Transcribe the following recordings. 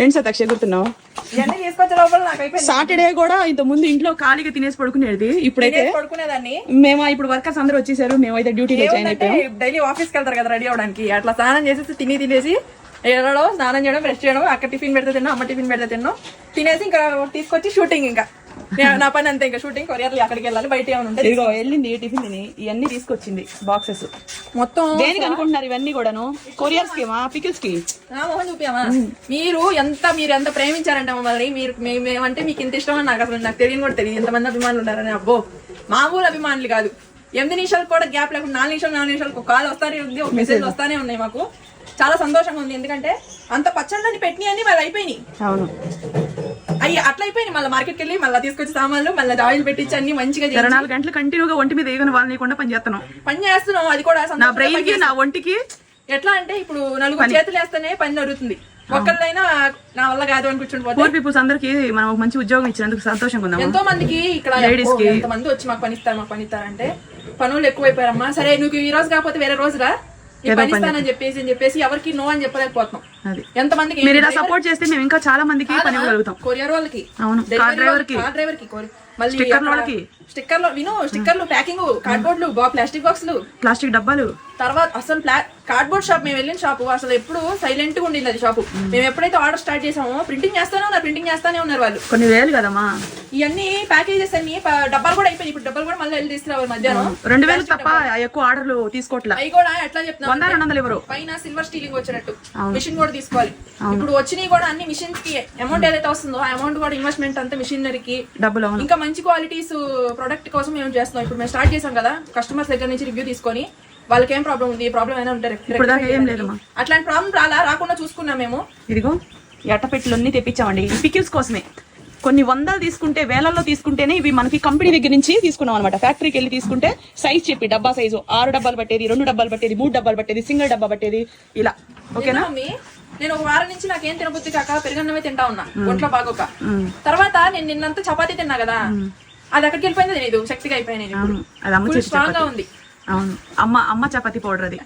ఏంటి సతక్ష ఎగురుతున్నావు? సాటర్డే కూడా ఇంత ముందు ఇంట్లో ఖాళీగా తినేసి పడుకునేది, ఇప్పుడైతే పడుకునేదాన్ని. మేము ఇప్పుడు వర్కర్స్ అందరూ వచ్చేసారు, మేమైతే డ్యూటీలో జాయిన్ అయిపోయాం. డైలీ ఆఫీస్కి వెళ్తారు కదా రెడీ అవడానికి, అట్లా స్నానం చేసేసి తినేసి వెళ్ళడం, స్నానం చేయడం, బ్రష్ చేయడం, అక్క టిఫిన్ పెడితే తిన్నాం, అమ్మ టిఫిన్ పెడితే తిన్నాం, తినేసి ఇంకా తీసుకొచ్చి షూటింగ్. ఇంకా నా పని అంతే, ఇంకా షూటింగ్, కొరియర్లు అక్కడికి వెళ్ళాలి, బయట ఏమైనా ఉంటే. ఇదిగో వెళ్ళింది టిఫిన్ తిని ఇవన్నీ తీసుకొచ్చింది బాక్సెస్ మొత్తం. దేనికి అనుకుంటున్నారు ఇవన్నీ కూడాను? కొరియర్స్ కి, పికిల్స్ కి. నా మొహం చూపామా? మీరు ఎంత ప్రేమించారంటే మమ్మల్ని, మీరు మేమంటే మీకు ఇంత ఇష్టం అని నాకు అసలు నాకు తెలియని కూడా తెలియదు. ఎంతమంది అభిమానులు ఉన్నారని. అబ్బో మామూలు అభిమానులు కాదు. 8 నిమిషాలు కూడా గ్యాప్ లేకుండా 4 నిమిషాలకు కాల్ వస్తానే ఉంది, ఒక మెసేజ్ వస్తానే ఉన్నాయి. మాకు చాలా సంతోషంగా ఉంది, ఎందుకంటే అంత పచ్చళ్ళని పెట్టినవన్నీ వాళ్ళు అయిపోయినాయి. అవును, అయ్యి అట్లా అయిపోయినాయి. మళ్ళీ మార్కెట్కి వెళ్ళి మళ్ళీ తీసుకొచ్చి సామాన్లు మళ్ళీ ఆయిల్ పెట్టించి అన్ని మంచిగా 24 గంటలు కంటిన్యూగా ఒంటి మీద ఏగని వాళ్ళు లేకుండా పని చేస్తున్నాం. అది కూడా నా బ్రెయిన్ కి, నా ఒంటికి. ఎట్లా అంటే ఇప్పుడు 4 చేతులు వేస్తేనే పని జరుగుతుంది, ఒక్కళ్ళైనా నా వల్ల కాదు అని కూర్చుంటే. పూర్ పీపుల్స్ అందరికి మనం మంచి ఉద్యోగం ఇచ్చినందుకు సంతోషంగా ఉందాం. ఎంతో మందికి ఇక్కడ లేడీస్ కి ఎంతమంది వచ్చి మాకు పనిస్తారంటే పనులు ఎక్కువైపోయారమ్మా. సరే నువ్వు ఈ రోజు కాకపోతే వేరే రోజురా పనిస్తానని చెప్పేసి ఎవరికి నో అని చెప్పలేకపోతున్నాం. ఎంతమందికి మీరు ఇలా సపోర్ట్ చేస్తే మేము ఇంకా చాలా మందికి పని ఇవ్వగలుగుతాం. కొరియర్ వాళ్ళకి, అవును, కార్ డ్రైవర్ కి, మళ్ళీ స్టిక్కర్లు, ప్యాకింగ్, కార్డ్బోర్డ్లు, ప్లాస్టిక్ బాక్స్లు, ప్లాస్టిక్ డబ్బాలు. తర్వాత అసలు కార్డ్బోర్డ్ షాప్, మేము వెళ్ళిన షాపు అసలు ఎప్పుడు సైలెంట్ గా ఉండింది. అది షాపు మేము ఎప్పుడైతే ఆర్డర్ స్టార్ట్ చేసామో ప్రింటింగ్ చేస్తానే ఉన్నారు వాళ్ళు. కొన్ని వేలు కదమ్మా ఇవన్నీ ప్యాకేజెస్ అన్ని, డబ్బాలు కూడా అయిపోయి. ఇప్పుడు డబ్బాలు కూడా మళ్ళీ వెళ్ళి తీసుకురావాలి మధ్యాహ్నం. 2000 తప్ప ఎక్కువ ఆర్డర్లు తీసుకోవట్లేదు. అవి కూడా ఎట్లా చెప్తున్నా, 100-200 ఎవరు పైన సిల్వర్ స్టీలింగ్ వచ్చినట్టు మిషన్ కూడా తీసుకోవాలి. ఇప్పుడు వచ్చినవి కూడా అన్ని మిషన్స్ కి అమౌంట్ ఏదైతే వస్తుందో ఆ అమౌంట్ కూడా ఇన్వెస్ట్మెంట్ అంతా మిషనరీకి డబ్బులు. ఇంకా మంచి క్వాలిటీస్ ప్రొడక్ట్ కోసం మేము చేస్తున్నాం. ఇప్పుడు మేము స్టార్ట్ చేసాం కదా, కస్టమర్స్ దగ్గర నుంచి రివ్యూ తీసుకొని వాళ్ళకి ఏం ప్రాబ్లం ఉంది, ప్రాబ్లం అయినా ఉంటారు. అట్లాంటి ప్రాబ్లం రాకుండా చూసుకున్నాం మేము. ఇదిగో ఎట్టపెట్టులన్నీ తెప్పించామండి ఈ పికిల్స్ కోసమే. కొన్ని వందలు తీసుకుంటే, వేలల్లో తీసుకుంటేనే ఇవి మనకి కంపెనీ దగ్గర నుంచి తీసుకున్నాం అనమాట. ఫ్యాక్టరీకి వెళ్ళి తీసుకుంటే సైజ్ చెప్పి డబ్బా సైజు 6 డబ్బాలు పట్టేది, 2 డబ్బాలు పట్టేది, 3 డబ్బాలు పట్టేది, సింగిల్ డబ్బా పట్టేది, ఇలా. ఓకేనా? నేను ఒక వారం నుంచి నాకేం తినబుద్ధి కాక పెరుగన్నమే తింటా ఉన్నా, ఒంట్లో బాగోక. తర్వాత నేను నిన్నంతా చపాతీ తిన్నా కదా, అది అక్కడికి వెళ్ళిపోయింది. నేను శక్తిగా అయిపోయాను, స్ట్రాంగ్ గా ఉంది. అవును, అమ్మ చపాతీ పౌడర్, అది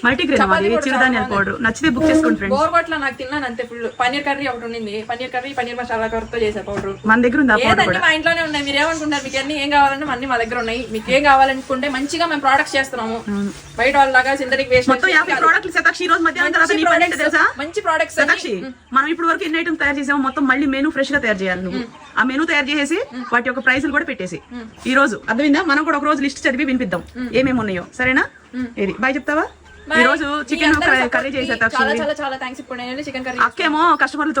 మల్టీగ్రెయిన్ చిరుధాన్యాల పౌడర్. నచ్చితే బుక్ చేసుకోండి ఫ్రెండ్స్. బోర్గొట్ల నాకు తిన్నాను అంతే ఫుల్. పన్నీర్ కర్రీ ఒకటి ఉండింది, పన్నీర్ మసాలా కర్రీతో చేసే పౌడర్ మన దగ్గర ఉంది. మా ఇంట్లోనే ఉన్నాయి. మీరు ఏమనుకుంటారు, మీకు అన్ని ఏం కావాలంటే అన్ని మా దగ్గర ఉన్నాయి. మీకు ఏం కావాలనుకుంటే మంచిగా మేము ప్రొడక్ట్స్ చేస్తున్నాము. బయట వాళ్ళగా సింథటిక్ వేస్ట్ మొత్తం 50 ప్రోడక్ట్లు శతాక్షి. ఈ రోజు మధ్యాహ్నం తర్వాత నీ పని ఏంటో తెలుసా? మంచి ప్రొడక్ట్స్ శతాక్షి. మనం ఇప్పుడు వరకు ఎన్ని ఐటమ్స్ తయారు చేసాము, మొత్తం మళ్ళీ మెనూ ఫ్రెష్ గా తయారు చేయాలి నువ్వు. ఆ మెనూ తయారు చేసేసి వాటి యొక్క ప్రైసులు కూడా పెట్టేసి ఈ రోజు అర్థమైందా? మనం కూడా ఒక రోజు లిస్ట్ చదివి వినిపిద్దాం ఏమేమి ఉన్నాయో. సరేనా? ఇది బాయ్ చెప్తావా? ఈ రోజు చికెన్ కర్రీ చేసే చాలా థ్యాంక్స్. ఇప్పుడు నేను చికెన్ కర్రీ అక్కేమో కస్టమర్లతో